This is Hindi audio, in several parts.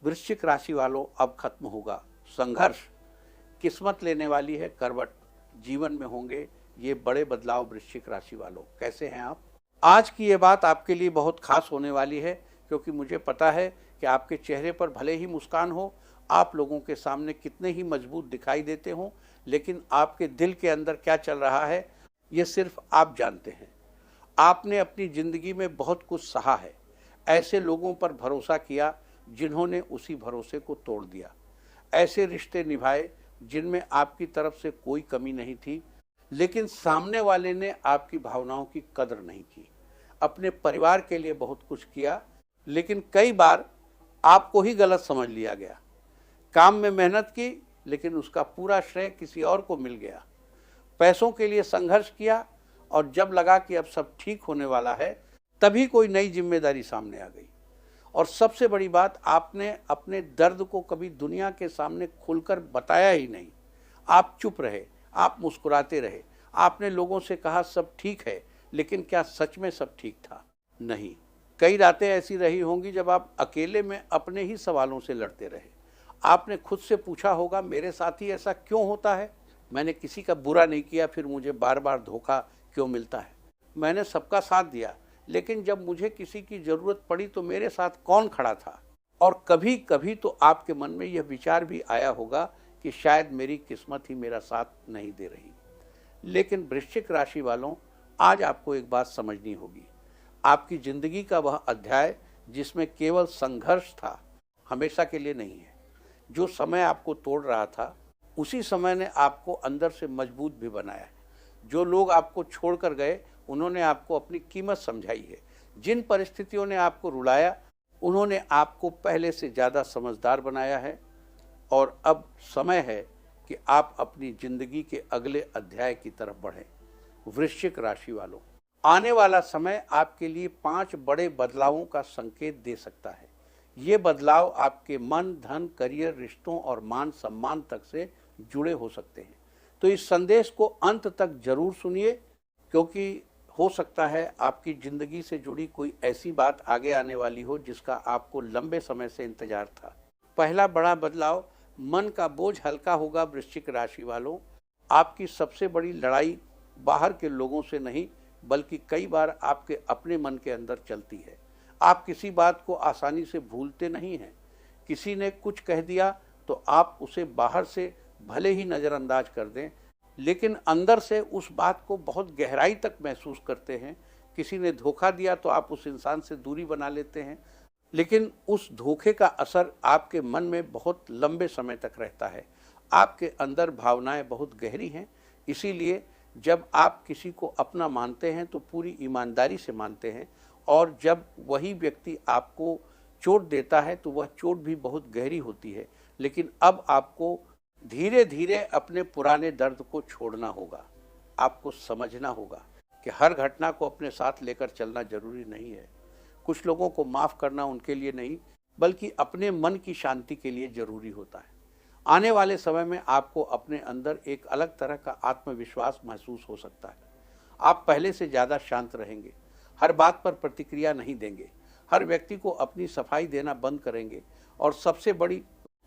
वृश्चिक राशि वालों, अब खत्म होगा संघर्ष, किस्मत लेने वाली है करवट, जीवन में होंगे ये बड़े बदलाव। वृश्चिक राशि वालों, कैसे हैं आप? आज की ये बात आपके लिए बहुत खास होने वाली है, क्योंकि मुझे पता है कि आपके चेहरे पर भले ही मुस्कान हो, आप लोगों के सामने कितने ही मजबूत दिखाई देते हो, लेकिन आपके दिल के अंदर क्या चल रहा है ये सिर्फ आप जानते हैं। आपने अपनी ज़िंदगी में बहुत कुछ सहा है, ऐसे लोगों पर भरोसा किया जिन्होंने उसी भरोसे को तोड़ दिया, ऐसे रिश्ते निभाए जिनमें आपकी तरफ से कोई कमी नहीं थी, लेकिन सामने वाले ने आपकी भावनाओं की कदर नहीं की। अपने परिवार के लिए बहुत कुछ किया, लेकिन कई बार आपको ही गलत समझ लिया गया। काम में मेहनत की, लेकिन उसका पूरा श्रेय किसी और को मिल गया। पैसों के लिए संघर्ष किया, और जब लगा कि अब सब ठीक होने वाला है, तभी कोई नई जिम्मेदारी सामने आ गई। और सबसे बड़ी बात, आपने अपने दर्द को कभी दुनिया के सामने खुलकर बताया ही नहीं। आप चुप रहे, आप मुस्कुराते रहे। आपने लोगों से कहा सब ठीक है, लेकिन क्या सच में सब ठीक था? नहीं। कई रातें ऐसी रही होंगी जब आप अकेले में अपने ही सवालों से लड़ते रहे। आपने खुद से पूछा होगा, मेरे साथ ही ऐसा क्यों होता है? मैंने किसी का बुरा नहीं किया, फिर मुझे बार बार धोखा क्यों मिलता है? मैंने सबका साथ दिया, लेकिन जब मुझे किसी की ज़रूरत पड़ी तो मेरे साथ कौन खड़ा था? और कभी कभी तो आपके मन में यह विचार भी आया होगा कि शायद मेरी किस्मत ही मेरा साथ नहीं दे रही। लेकिन वृश्चिक राशि वालों, आज आपको एक बात समझनी होगी। आपकी ज़िंदगी का वह अध्याय जिसमें केवल संघर्ष था, हमेशा के लिए नहीं है। जो समय आपको तोड़ रहा था, उसी समय ने आपको अंदर से मजबूत भी बनाया है। जो लोग आपको छोड़कर गए, उन्होंने आपको अपनी कीमत समझाई है। जिन परिस्थितियों ने आपको रुलाया, उन्होंने आपको पहले से ज़्यादा समझदार बनाया है। और अब समय है कि आप अपनी ज़िंदगी के अगले अध्याय की तरफ बढ़ें। वृश्चिक राशि वालों, आने वाला समय आपके लिए 5 बड़े बदलावों का संकेत दे सकता है। ये बदलाव आपके मन, धन, करियर, रिश्तों और मान सम्मान तक से जुड़े हो सकते हैं। तो इस संदेश को अंत तक जरूर सुनिए, क्योंकि हो सकता है आपकी ज़िंदगी से जुड़ी कोई ऐसी बात आगे आने वाली हो जिसका आपको लंबे समय से इंतजार था। पहला बड़ा बदलाव, मन का बोझ हल्का होगा। वृश्चिक राशि वालों, आपकी सबसे बड़ी लड़ाई बाहर के लोगों से नहीं, बल्कि कई बार आपके अपने मन के अंदर चलती है। आप किसी बात को आसानी से भूलते नहीं हैं। किसी ने कुछ कह दिया तो आप उसे बाहर से भले ही नज़रअंदाज कर दें, लेकिन अंदर से उस बात को बहुत गहराई तक महसूस करते हैं। किसी ने धोखा दिया तो आप उस इंसान से दूरी बना लेते हैं, लेकिन उस धोखे का असर आपके मन में बहुत लंबे समय तक रहता है। आपके अंदर भावनाएं बहुत गहरी हैं, इसीलिए जब आप किसी को अपना मानते हैं तो पूरी ईमानदारी से मानते हैं, और जब वही व्यक्ति आपको चोट देता है तो वह चोट भी बहुत गहरी होती है। लेकिन अब आपको धीरे धीरे अपने पुराने दर्द को छोड़ना होगा। आपको समझना होगा कि हर घटना को अपने साथ लेकर चलना जरूरी नहीं है। कुछ लोगों को माफ़ करना उनके लिए नहीं, बल्कि अपने मन की शांति के लिए ज़रूरी होता है। आने वाले समय में आपको अपने अंदर एक अलग तरह का आत्मविश्वास महसूस हो सकता है। आप पहले से ज़्यादा शांत रहेंगे, हर बात पर प्रतिक्रिया नहीं देंगे, हर व्यक्ति को अपनी सफाई देना बंद करेंगे, और सबसे बड़ी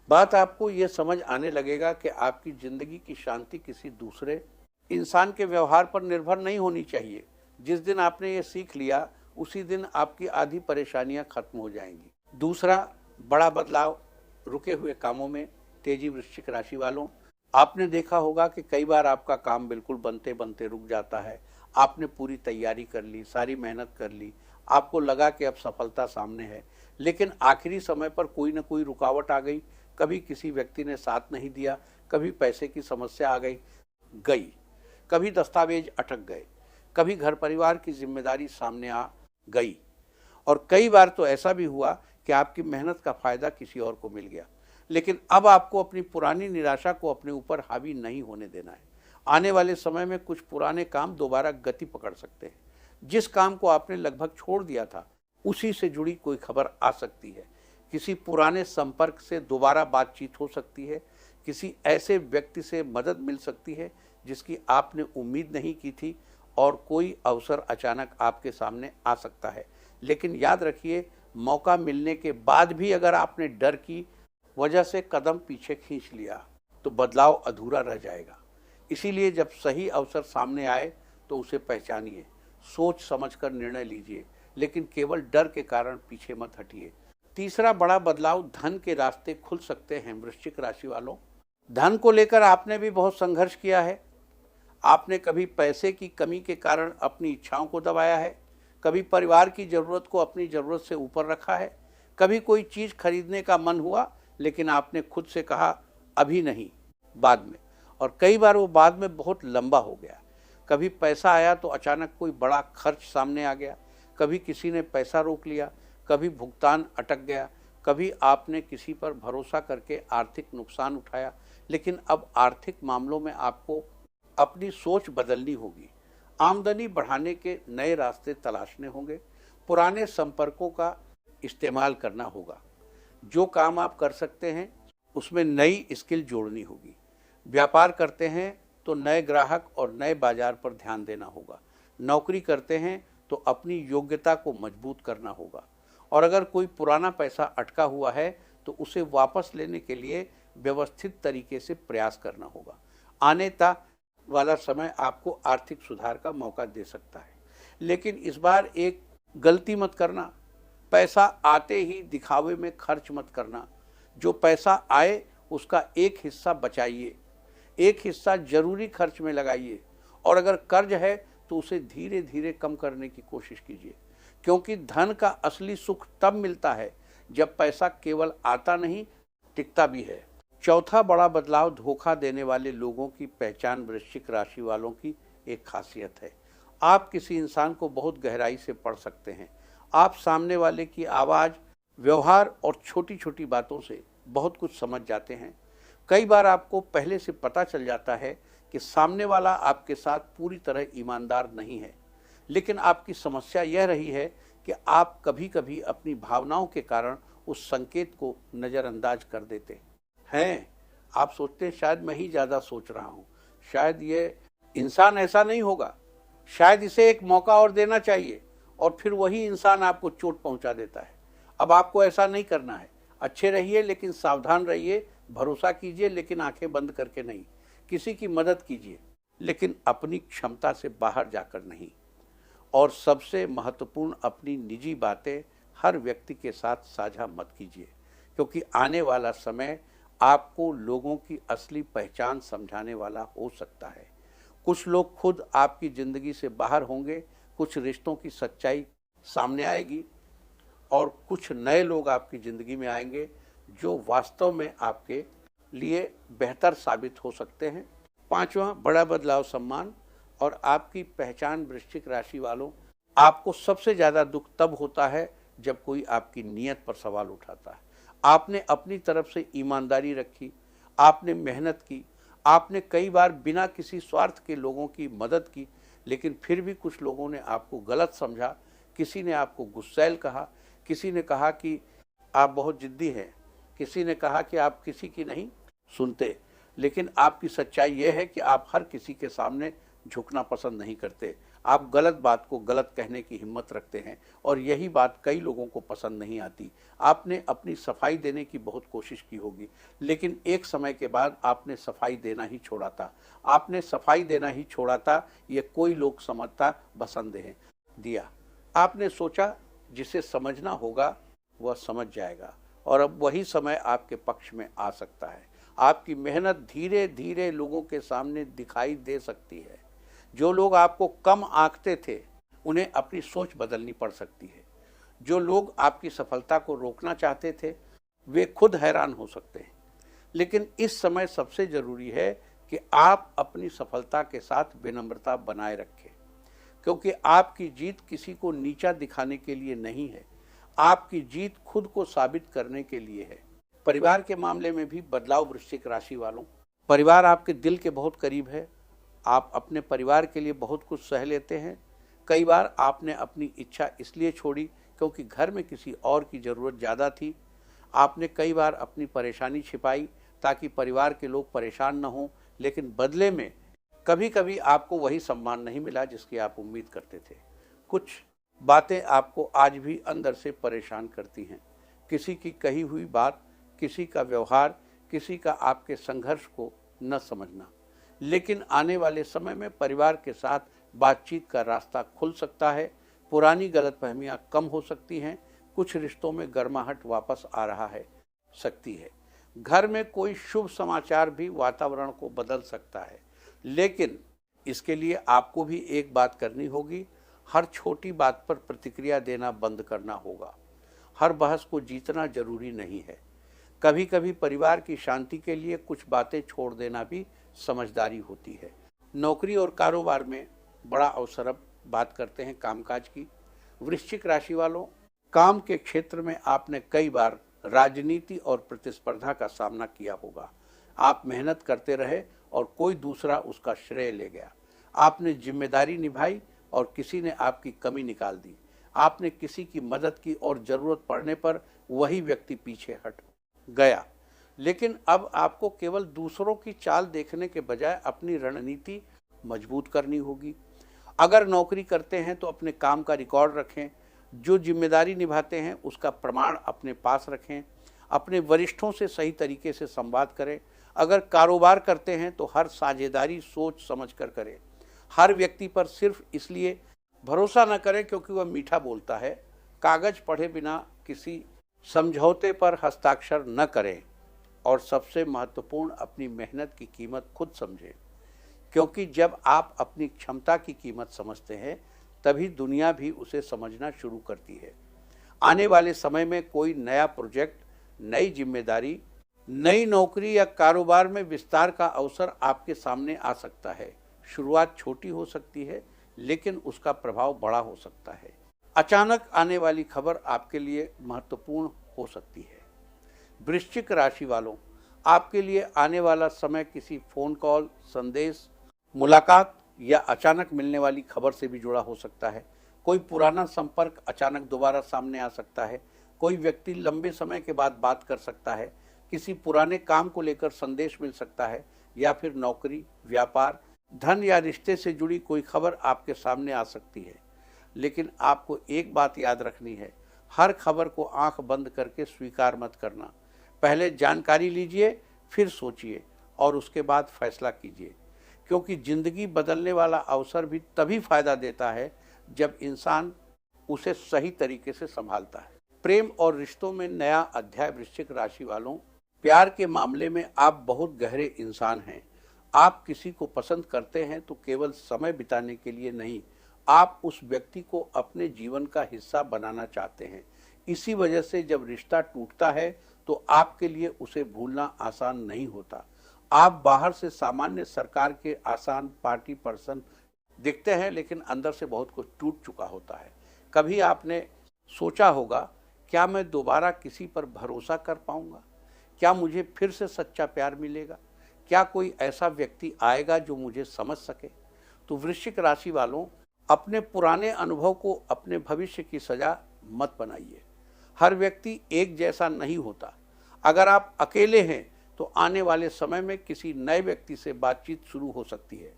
बात, आपको ये समझ आने लगेगा कि आपकी ज़िंदगी की शांति किसी दूसरे इंसान के व्यवहार पर निर्भर नहीं होनी चाहिए। जिस दिन आपने ये सीख लिया, उसी दिन आपकी आधी परेशानियां खत्म हो जाएंगी। दूसरा बड़ा बदलाव, रुके हुए कामों में तेजी। वृश्चिक राशि वालों, आपने देखा होगा कि कई बार आपका काम बिल्कुल बनते बनते रुक जाता है। आपने पूरी तैयारी कर ली, सारी मेहनत कर ली, आपको लगा कि अब सफलता सामने है, लेकिन आखिरी समय पर कोई ना कोई रुकावट आ गई। कभी किसी व्यक्ति ने साथ नहीं दिया, कभी पैसे की समस्या आ गई, कभी दस्तावेज अटक गए, कभी घर परिवार की जिम्मेदारी सामने आ गई, और कई बार तो ऐसा भी हुआ कि आपकी मेहनत का फायदा किसी और को मिल गया। लेकिन अब आपको अपनी पुरानी निराशा को अपने ऊपर हावी नहीं होने देना है। आने वाले समय में कुछ पुराने काम दोबारा गति पकड़ सकते हैं। जिस काम को आपने लगभग छोड़ दिया था, उसी से जुड़ी कोई खबर आ सकती है। किसी पुराने संपर्क से दोबारा बातचीत हो सकती है। किसी ऐसे व्यक्ति से मदद मिल सकती है जिसकी आपने उम्मीद नहीं की थी, और कोई अवसर अचानक आपके सामने आ सकता है। लेकिन याद रखिए, मौका मिलने के बाद भी अगर आपने डर की वजह से कदम पीछे खींच लिया तो बदलाव अधूरा रह जाएगा। इसीलिए जब सही अवसर सामने आए तो उसे पहचानिए, सोच समझकर निर्णय लीजिए, लेकिन केवल डर के कारण पीछे मत हटिए। तीसरा बड़ा बदलाव, धन के रास्ते खुल सकते हैं वृश्चिक राशि वालों। धन को लेकर आपने भी बहुत संघर्ष किया है। आपने कभी पैसे की कमी के कारण अपनी इच्छाओं को दबाया है, कभी परिवार की जरूरत को अपनी जरूरत से ऊपर रखा है, कभी कोई चीज खरीदने का मन हुआ लेकिन आपने खुद से कहा अभी नहीं, बाद में, और कई बार वो बाद में बहुत लंबा हो गया। कभी पैसा आया तो अचानक कोई बड़ा खर्च सामने आ गया, कभी किसी ने पैसा रोक लिया, कभी भुगतान अटक गया, कभी आपने किसी पर भरोसा करके आर्थिक नुकसान उठाया। लेकिन अब आर्थिक मामलों में आपको अपनी सोच बदलनी होगी। आमदनी बढ़ाने के नए रास्ते तलाशने होंगे, पुराने संपर्कों का इस्तेमाल करना होगा। जो काम आप कर सकते हैं उसमें नई स्किल जोड़नी होगी। व्यापार करते हैं तो नए ग्राहक और नए बाजार पर ध्यान देना होगा। नौकरी करते हैं तो अपनी योग्यता को मजबूत करना होगा। और अगर कोई पुराना पैसा अटका हुआ है तो उसे वापस लेने के लिए व्यवस्थित तरीके से प्रयास करना होगा। आने वाला समय आपको आर्थिक सुधार का मौका दे सकता है, लेकिन इस बार एक गलती मत करना, पैसा आते ही दिखावे में खर्च मत करना। जो पैसा आए उसका एक हिस्सा बचाइए, एक हिस्सा जरूरी खर्च में लगाइए, और अगर कर्ज है तो उसे धीरे धीरे कम करने की कोशिश कीजिए, क्योंकि धन का असली सुख तब मिलता है जब पैसा केवल आता नहीं, टिकता भी है। चौथा बड़ा बदलाव, धोखा देने वाले लोगों की पहचान वृश्चिक राशि वालों की एक खासियत है। आप किसी इंसान को बहुत गहराई से पढ़ सकते हैं। आप सामने वाले की आवाज़, व्यवहार और छोटी छोटी बातों से बहुत कुछ समझ जाते हैं। कई बार आपको पहले से पता चल जाता है कि सामने वाला आपके साथ पूरी तरह ईमानदार नहीं है, लेकिन आपकी समस्या यह रही है कि आप कभी कभी अपनी भावनाओं के कारण उस संकेत को नज़रअंदाज कर देते हैं। आप सोचते हैं शायद मैं ही ज़्यादा सोच रहा हूँ, शायद ये इंसान ऐसा नहीं होगा, शायद इसे एक मौका और देना चाहिए, और फिर वही इंसान आपको चोट पहुंचा देता है। अब आपको ऐसा नहीं करना है। अच्छे रहिए लेकिन सावधान रहिए, भरोसा कीजिए लेकिन आंखें बंद करके नहीं, किसी की मदद कीजिए लेकिन अपनी क्षमता से बाहर जाकर नहीं। और सबसे महत्वपूर्ण, अपनी निजी बातें हर व्यक्ति के साथ साझा मत कीजिए, क्योंकि आने वाला समय आपको लोगों की असली पहचान समझाने वाला हो सकता है। कुछ लोग खुद आपकी ज़िंदगी से बाहर होंगे, कुछ रिश्तों की सच्चाई सामने आएगी, और कुछ नए लोग आपकी ज़िंदगी में आएंगे जो वास्तव में आपके लिए बेहतर साबित हो सकते हैं। पांचवा बड़ा बदलाव, सम्मान और आपकी पहचान वृश्चिक राशि वालों। आपको सबसे ज़्यादा दुख तब होता है जब कोई आपकी नीयत पर सवाल उठाता है। आपने अपनी तरफ से ईमानदारी रखी, आपने मेहनत की, आपने कई बार बिना किसी स्वार्थ के लोगों की मदद की, लेकिन फिर भी कुछ लोगों ने आपको गलत समझा। किसी ने आपको गुस्सैल कहा, किसी ने कहा कि आप बहुत जिद्दी हैं, किसी ने कहा कि आप किसी की नहीं सुनते। लेकिन आपकी सच्चाई यह है कि आप हर किसी के सामने झुकना पसंद नहीं करते। आप गलत बात को गलत कहने की हिम्मत रखते हैं, और यही बात कई लोगों को पसंद नहीं आती। आपने अपनी सफाई देने की बहुत कोशिश की होगी, लेकिन एक समय के बाद आपने सफाई देना ही छोड़ा था। आपने सफाई देना ही छोड़ा था, ये कोई लोग समझता पसंद है दिया। आपने सोचा जिसे समझना होगा वह समझ जाएगा, और अब वही समय आपके पक्ष में आ सकता है। आपकी मेहनत धीरे धीरे लोगों के सामने दिखाई दे सकती है। जो लोग आपको कम आंकते थे उन्हें अपनी सोच बदलनी पड़ सकती है। जो लोग आपकी सफलता को रोकना चाहते थे वे खुद हैरान हो सकते हैं। लेकिन इस समय सबसे ज़रूरी है कि आप अपनी सफलता के साथ विनम्रता बनाए रखें, क्योंकि आपकी जीत किसी को नीचा दिखाने के लिए नहीं है, आपकी जीत खुद को साबित करने के लिए है। परिवार के मामले में भी बदलाव वृश्चिक राशि वालों। परिवार आपके दिल के बहुत करीब है। आप अपने परिवार के लिए बहुत कुछ सह लेते हैं। कई बार आपने अपनी इच्छा इसलिए छोड़ी क्योंकि घर में किसी और की ज़रूरत ज़्यादा थी। आपने कई बार अपनी परेशानी छिपाई ताकि परिवार के लोग परेशान न हों, लेकिन बदले में कभी कभी आपको वही सम्मान नहीं मिला जिसकी आप उम्मीद करते थे। कुछ बातें आपको आज भी अंदर से परेशान करती हैं। किसी की कही हुई बात, किसी का व्यवहार, किसी का आपके संघर्ष को न समझना। लेकिन आने वाले समय में परिवार के साथ बातचीत का रास्ता खुल सकता है, पुरानी गलतफहमियां कम हो सकती हैं, कुछ रिश्तों में गर्माहट वापस आ रहा है सकती है। घर में कोई शुभ समाचार भी वातावरण को बदल सकता है, लेकिन इसके लिए आपको भी एक बात करनी होगी, हर छोटी बात पर प्रतिक्रिया देना बंद करना होगा। हर बहस को जीतना जरूरी नहीं है। कभी कभी परिवार की शांति के लिए कुछ बातें छोड़ देना भी समझदारी होती है। नौकरी और कारोबार में बड़ा अवसर। अब बात करते हैं कामकाज की। वृश्चिक राशि वालों, काम के क्षेत्र में आपने कई बार राजनीति और प्रतिस्पर्धा का सामना किया होगा। आप मेहनत करते रहे और कोई दूसरा उसका श्रेय ले गया। आपने जिम्मेदारी निभाई और किसी ने आपकी कमी निकाल दी। आपने किसी की मदद की और जरूरत पड़ने पर वही व्यक्ति पीछे हट गया। लेकिन अब आपको केवल दूसरों की चाल देखने के बजाय अपनी रणनीति मजबूत करनी होगी। अगर नौकरी करते हैं तो अपने काम का रिकॉर्ड रखें, जो जिम्मेदारी निभाते हैं उसका प्रमाण अपने पास रखें, अपने वरिष्ठों से सही तरीके से संवाद करें। अगर कारोबार करते हैं तो हर साझेदारी सोच समझ कर करें। हर व्यक्ति पर सिर्फ इसलिए भरोसा न करें क्योंकि वह मीठा बोलता है। कागज पढ़े बिना किसी समझौते पर हस्ताक्षर न करें। और सबसे महत्वपूर्ण, अपनी मेहनत की कीमत खुद समझें, क्योंकि जब आप अपनी क्षमता की कीमत समझते हैं तभी दुनिया भी उसे समझना शुरू करती है। आने वाले समय में कोई नया प्रोजेक्ट, नई जिम्मेदारी, नई नौकरी या कारोबार में विस्तार का अवसर आपके सामने आ सकता है। शुरुआत छोटी हो सकती है लेकिन उसका प्रभाव बड़ा हो सकता है। अचानक आने वाली खबर आपके लिए महत्वपूर्ण हो सकती है। वृश्चिक राशि वालों, आपके लिए आने वाला समय किसी फोन कॉल, संदेश, मुलाकात या अचानक मिलने वाली खबर से भी जुड़ा हो सकता है। कोई पुराना संपर्क अचानक दोबारा सामने आ सकता है। कोई व्यक्ति लंबे समय के बाद बात कर सकता है। किसी पुराने काम को लेकर संदेश मिल सकता है या फिर नौकरी, व्यापार, धन या रिश्ते से जुड़ी कोई खबर आपके सामने आ सकती है। लेकिन आपको एक बात याद रखनी है, हर खबर को आंख बंद करके स्वीकार मत करना। पहले जानकारी लीजिए, फिर सोचिए और उसके बाद फैसला कीजिए, क्योंकि जिंदगी बदलने वाला अवसर भी तभी फायदा देता है जब इंसान उसे सही तरीके से संभालता है। प्रेम और रिश्तों में नया अध्याय। वृश्चिक राशि वालों, प्यार के मामले में आप बहुत गहरे इंसान हैं। आप किसी को पसंद करते हैं तो केवल समय बिताने के लिए नहीं, आप उस व्यक्ति को अपने जीवन का हिस्सा बनाना चाहते हैं। इसी वजह से जब रिश्ता टूटता है तो आपके लिए उसे भूलना आसान नहीं होता। आप बाहर से सामान्य सरकार के आसान पार्टी पर्सन दिखते हैं, लेकिन अंदर से बहुत कुछ टूट चुका होता है। कभी आपने सोचा होगा, क्या मैं दोबारा किसी पर भरोसा कर पाऊंगा? क्या मुझे फिर से सच्चा प्यार मिलेगा? क्या कोई ऐसा व्यक्ति आएगा जो मुझे समझ सके? तो वृश्चिक राशि वालों, अपने पुराने अनुभव को अपने भविष्य की सजा मत बनाइए। हर व्यक्ति एक जैसा नहीं होता। अगर आप अकेले हैं तो आने वाले समय में किसी नए व्यक्ति से बातचीत शुरू हो सकती है।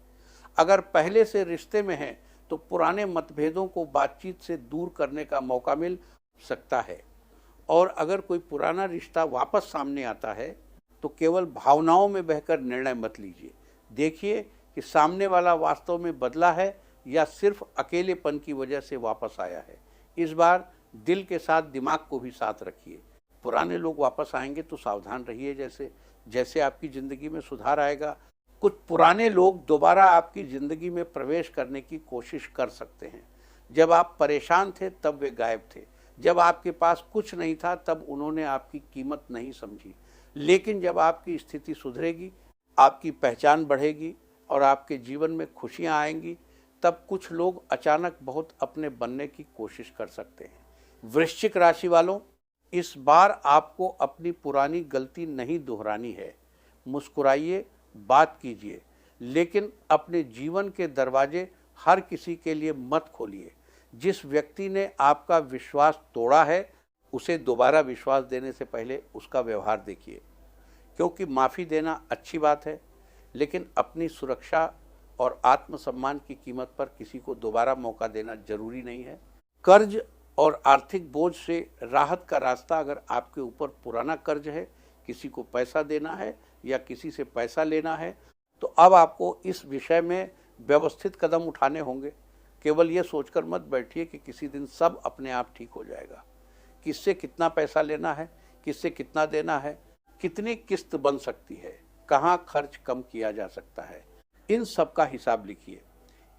अगर पहले से रिश्ते में हैं तो पुराने मतभेदों को बातचीत से दूर करने का मौका मिल सकता है। और अगर कोई पुराना रिश्ता वापस सामने आता है तो केवल भावनाओं में बहकर निर्णय मत लीजिए। देखिए कि सामने वाला वास्तव में बदला है या सिर्फ अकेलेपन की वजह से वापस आया है। इस बार दिल के साथ दिमाग को भी साथ रखिए। पुराने लोग वापस आएंगे तो सावधान रहिए। जैसे जैसे आपकी ज़िंदगी में सुधार आएगा, कुछ पुराने लोग दोबारा आपकी ज़िंदगी में प्रवेश करने की कोशिश कर सकते हैं। जब आप परेशान थे तब वे गायब थे। जब आपके पास कुछ नहीं था तब उन्होंने आपकी कीमत नहीं समझी। लेकिन जब आपकी स्थिति सुधरेगी, आपकी पहचान बढ़ेगी और आपके जीवन में खुशियाँ आएंगी, तब कुछ लोग अचानक बहुत अपने बनने की कोशिश कर सकते हैं। वृश्चिक राशि वालों, इस बार आपको अपनी पुरानी गलती नहीं दोहरानी है। मुस्कुराइए, बात कीजिए, लेकिन अपने जीवन के दरवाजे हर किसी के लिए मत खोलिए। जिस व्यक्ति ने आपका विश्वास तोड़ा है उसे दोबारा विश्वास देने से पहले उसका व्यवहार देखिए, क्योंकि माफ़ी देना अच्छी बात है, लेकिन अपनी सुरक्षा और आत्मसम्मान की कीमत पर किसी को दोबारा मौका देना जरूरी नहीं है। कर्ज और आर्थिक बोझ से राहत का रास्ता, अगर आपके ऊपर पुराना कर्ज है, किसी को पैसा देना है या किसी से पैसा लेना है, तो अब आपको इस विषय में व्यवस्थित कदम उठाने होंगे। केवल ये सोचकर मत बैठिए कि किसी दिन सब अपने आप ठीक हो जाएगा। किससे कितना पैसा लेना है, किससे कितना देना है, कितनी किस्त बन सकती है, कहाँ खर्च कम किया जा सकता है, इन सब का हिसाब लिखिए।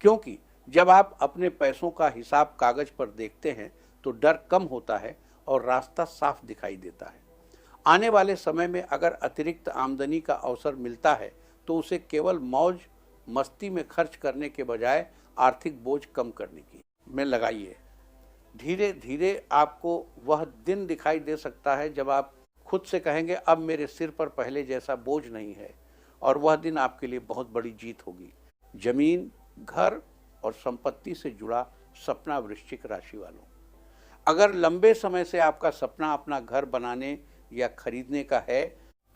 क्योंकि जब आप अपने पैसों का हिसाब कागज पर देखते हैं तो डर कम होता है और रास्ता साफ दिखाई देता है। आने वाले समय में अगर अतिरिक्त आमदनी का अवसर मिलता है तो उसे केवल मौज मस्ती में खर्च करने के बजाय आर्थिक बोझ कम करने की में लगाइए। धीरे धीरे आपको वह दिन दिखाई दे सकता है जब आप खुद से कहेंगे अब मेरे सिर पर पहले जैसा बोझ नहीं है, और वह दिन आपके लिए बहुत बड़ी जीत होगी। जमीन, घर और संपत्ति से जुड़ा सपना वृश्चिक राशि वालों, अगर लंबे समय से आपका सपना अपना घर बनाने या खरीदने का है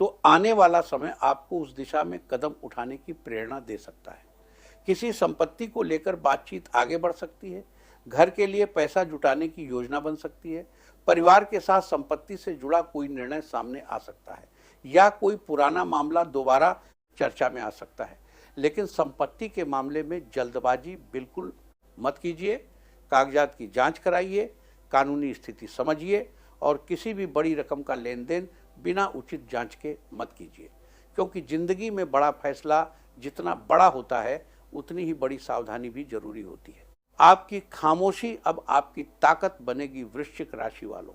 तो आने वाला समय आपको उस दिशा में कदम उठाने की प्रेरणा दे सकता है। किसी संपत्ति को लेकर बातचीत आगे बढ़ सकती है, घर के लिए पैसा जुटाने की योजना बन सकती है, परिवार के साथ संपत्ति से जुड़ा कोई निर्णय सामने आ सकता है या कोई पुराना मामला दोबारा चर्चा में आ सकता है। लेकिन संपत्ति के मामले में जल्दबाजी बिल्कुल मत कीजिए। कागजात की जांच कराइए, कानूनी स्थिति समझिए और किसी भी बड़ी रकम का लेन देन बिना उचित जांच के मत कीजिए, क्योंकि जिंदगी में बड़ा फैसला जितना बड़ा होता है उतनी ही बड़ी सावधानी भी जरूरी होती है। आपकी खामोशी अब आपकी ताकत बनेगी वृश्चिक राशि वालों।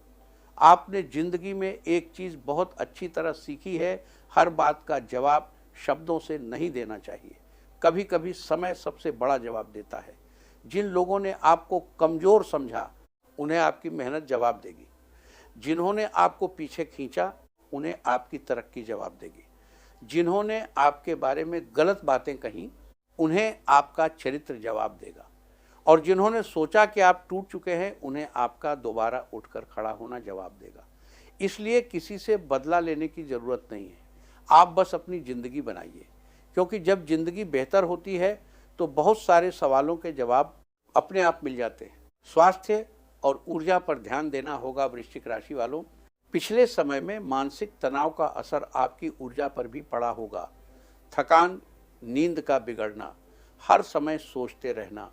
आपने जिंदगी में एक चीज बहुत अच्छी तरह सीखी है, हर बात का जवाब शब्दों से नहीं देना चाहिए। कभी कभी समय सबसे बड़ा जवाब देता है। जिन लोगों ने आपको कमजोर समझा उन्हें आपकी मेहनत जवाब देगी। जिन्होंने आपको पीछे खींचा उन्हें आपकी तरक्की जवाब देगी। जिन्होंने आपके बारे में गलत बातें कही उन्हें आपका चरित्र जवाब देगा। और जिन्होंने सोचा कि आप टूट चुके हैं उन्हें आपका दोबारा उठकर खड़ा होना जवाब देगा। इसलिए किसी से बदला लेने की जरूरत नहीं है, आप बस अपनी जिंदगी बनाइए, क्योंकि जब जिंदगी बेहतर होती है तो बहुत सारे सवालों के जवाब अपने आप मिल जाते हैं। स्वास्थ्य और ऊर्जा पर ध्यान देना होगा वृश्चिक राशि वालों। पिछले समय में मानसिक तनाव का असर आपकी ऊर्जा पर भी पड़ा होगा। थकान, नींद का बिगड़ना, हर समय सोचते रहना,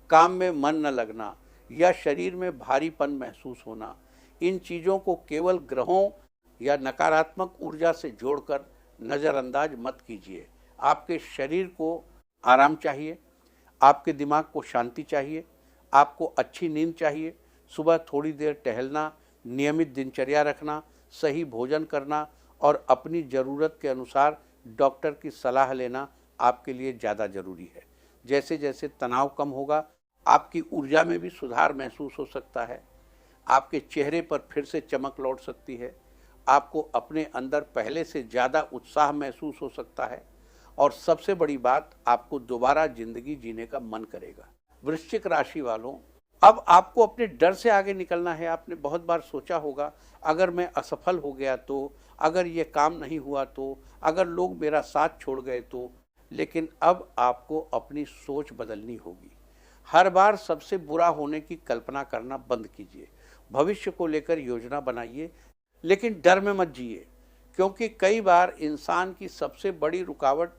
काम में मन न लगना या शरीर में भारीपन महसूस होना, इन चीज़ों को केवल ग्रहों या नकारात्मक ऊर्जा से जोड़कर नज़रअंदाज मत कीजिए। आपके शरीर को आराम चाहिए, आपके दिमाग को शांति चाहिए, आपको अच्छी नींद चाहिए। सुबह थोड़ी देर टहलना, नियमित दिनचर्या रखना, सही भोजन करना और अपनी ज़रूरत के अनुसार डॉक्टर की सलाह लेना आपके लिए ज़्यादा ज़रूरी है। जैसे जैसे तनाव कम होगा आपकी ऊर्जा में भी सुधार महसूस हो सकता है। आपके चेहरे पर फिर से चमक लौट सकती है। आपको अपने अंदर पहले से ज़्यादा उत्साह महसूस हो सकता है और सबसे बड़ी बात, आपको दोबारा जिंदगी जीने का मन करेगा। वृश्चिक राशि वालों, अब आपको अपने डर से आगे निकलना है। आपने बहुत बार सोचा होगा अगर मैं असफल हो गया तो, अगर ये काम नहीं हुआ तो, अगर लोग मेरा साथ छोड़ गए तो। लेकिन अब आपको अपनी सोच बदलनी होगी। हर बार सबसे बुरा होने की कल्पना करना बंद कीजिए। भविष्य को लेकर योजना बनाइए, लेकिन डर में मत जिए, क्योंकि कई बार इंसान की सबसे बड़ी रुकावट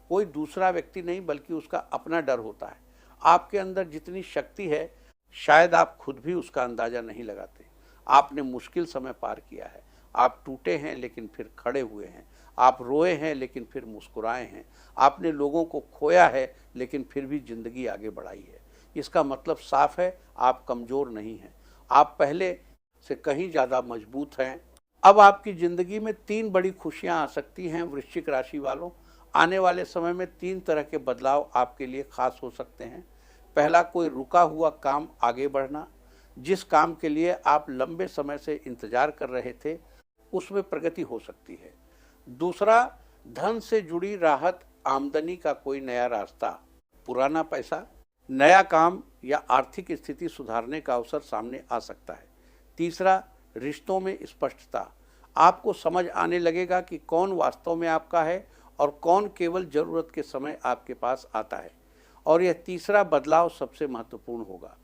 कोई दूसरा व्यक्ति नहीं बल्कि उसका अपना डर होता है। आपके अंदर जितनी शक्ति है शायद आप खुद भी उसका अंदाजा नहीं लगाते। आपने मुश्किल समय पार किया है, आप टूटे हैं लेकिन फिर खड़े हुए हैं, आप रोए हैं लेकिन फिर मुस्कुराए हैं, आपने लोगों को खोया है लेकिन फिर भी जिंदगी आगे बढ़ाई है। इसका मतलब साफ है, आप कमज़ोर नहीं हैं, आप पहले से कहीं ज़्यादा मजबूत हैं। अब आपकी ज़िंदगी में 3 बड़ी खुशियां आ सकती हैं वृश्चिक राशि वालों। आने वाले समय में 3 तरह के बदलाव आपके लिए खास हो सकते हैं। पहला, कोई रुका हुआ काम आगे बढ़ना। जिस काम के लिए आप लंबे समय से इंतजार कर रहे थे उसमें प्रगति हो सकती है। दूसरा, धन से जुड़ी राहत, आमदनी का कोई नया रास्ता, पुराना पैसा, नया काम या आर्थिक स्थिति सुधारने का अवसर सामने आ सकता है। तीसरा, रिश्तों में स्पष्टता, आपको समझ आने लगेगा कि कौन वास्तव में आपका है और कौन केवल ज़रूरत के समय आपके पास आता है। और यह तीसरा बदलाव सबसे महत्वपूर्ण होगा,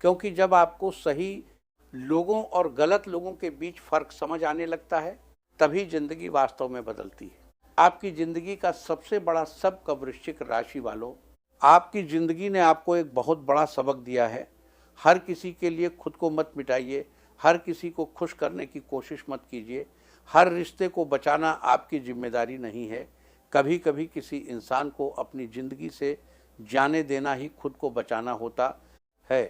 क्योंकि जब आपको सही लोगों और गलत लोगों के बीच फर्क समझ आने लगता है, तभी जिंदगी वास्तव में बदलती है। आपकी जिंदगी का सबसे बड़ा सबक वृश्चिक राशि वालों, आपकी जिंदगी ने आपको एक बहुत बड़ा सबक दिया है। हर किसी के लिए खुद को मत मिटाइए, हर किसी को खुश करने की कोशिश मत कीजिए। हर रिश्ते को बचाना आपकी जिम्मेदारी नहीं है। कभी कभी किसी इंसान को अपनी जिंदगी से जाने देना ही खुद को बचाना होता है।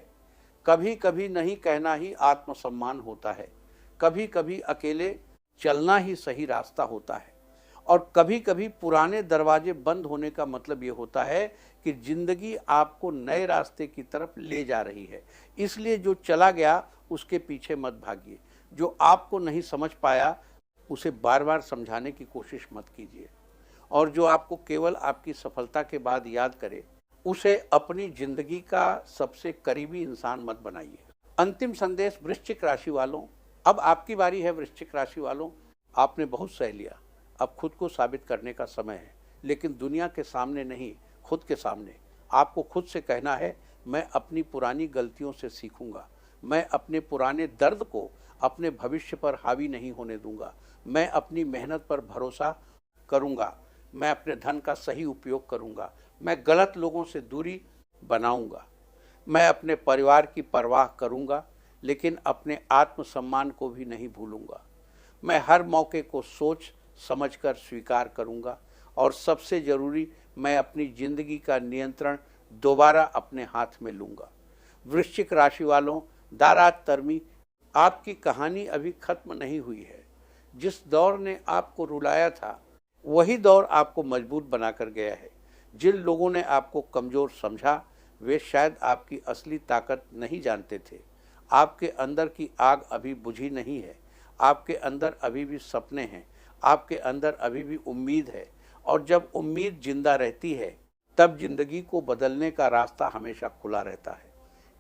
कभी कभी नहीं कहना ही आत्मसम्मान होता है। कभी कभी अकेले चलना ही सही रास्ता होता है। और कभी कभी पुराने दरवाजे बंद होने का मतलब ये होता है कि जिंदगी आपको नए रास्ते की तरफ ले जा रही है। इसलिए जो चला गया उसके पीछे मत भागिए। जो आपको नहीं समझ पाया उसे बार बार समझाने की कोशिश मत कीजिए। और जो आपको केवल आपकी सफलता के बाद याद करे, उसे अपनी जिंदगी का सबसे करीबी इंसान मत बनाइए। अंतिम संदेश वृश्चिक राशि वालों, अब आपकी बारी है। वृश्चिक राशि वालों, आपने बहुत सह लिया, अब खुद को साबित करने का समय है। लेकिन दुनिया के सामने नहीं, खुद के सामने। आपको खुद से कहना है, मैं अपनी पुरानी गलतियों से सीखूंगा। मैं अपने पुराने दर्द को अपने भविष्य पर हावी नहीं होने दूंगा। मैं अपनी मेहनत पर भरोसा करूंगा। मैं अपने धन का सही उपयोग करूंगा। मैं गलत लोगों से दूरी बनाऊंगा। मैं अपने परिवार की परवाह करूंगा, लेकिन अपने आत्मसम्मान को भी नहीं भूलूंगा। मैं हर मौके को सोच समझकर स्वीकार करूंगा। और सबसे जरूरी, मैं अपनी जिंदगी का नियंत्रण दोबारा अपने हाथ में लूंगा। वृश्चिक राशि वालों, दारात तरमी, आपकी कहानी अभी खत्म नहीं हुई है। जिस दौर ने आपको रुलाया था, वही दौर आपको मजबूत बनाकर गया है। जिन लोगों ने आपको कमजोर समझा, वे शायद आपकी असली ताकत नहीं जानते थे। आपके अंदर की आग अभी बुझी नहीं है। आपके अंदर अभी भी सपने हैं। आपके अंदर अभी भी उम्मीद है। और जब उम्मीद जिंदा रहती है, तब जिंदगी को बदलने का रास्ता हमेशा खुला रहता है।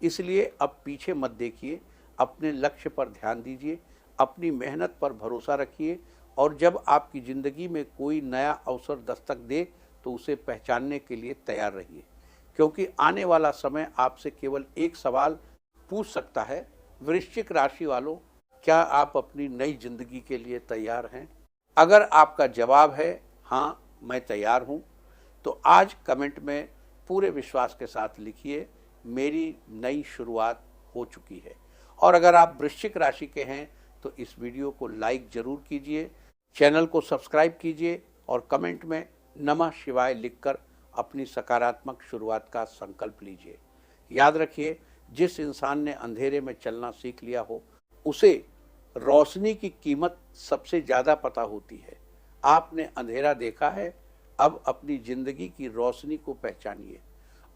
इसलिए अब पीछे मत देखिए, अपने लक्ष्य पर ध्यान दीजिए, अपनी मेहनत पर भरोसा रखिए। और जब आपकी ज़िंदगी में कोई नया अवसर दस्तक दे, तो उसे पहचानने के लिए तैयार रहिए। क्योंकि आने वाला समय आपसे केवल एक सवाल पूछ सकता है, वृश्चिक राशि वालों, क्या आप अपनी नई जिंदगी के लिए तैयार हैं? अगर आपका जवाब है हाँ, मैं तैयार हूँ, तो आज कमेंट में पूरे विश्वास के साथ लिखिए, मेरी नई शुरुआत हो चुकी है। और अगर आप वृश्चिक राशि के हैं तो इस वीडियो को लाइक जरूर कीजिए, चैनल को सब्सक्राइब कीजिए और कमेंट में नमः शिवाय लिखकर अपनी सकारात्मक शुरुआत का संकल्प लीजिए। याद रखिए, जिस इंसान ने अंधेरे में चलना सीख लिया हो, उसे रोशनी की कीमत सबसे ज़्यादा पता होती है। आपने अंधेरा देखा है, अब अपनी जिंदगी की रोशनी को पहचानिए।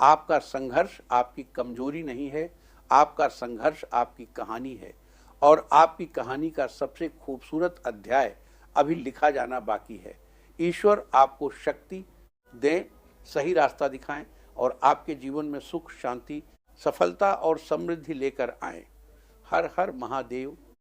आपका संघर्ष आपकी कमजोरी नहीं है, आपका संघर्ष आपकी कहानी है। और आपकी कहानी का सबसे खूबसूरत अध्याय अभी लिखा जाना बाकी है। ईश्वर आपको शक्ति दें, सही रास्ता दिखाएं और आपके जीवन में सुख, शांति, सफलता और समृद्धि लेकर आएं। हर हर महादेव।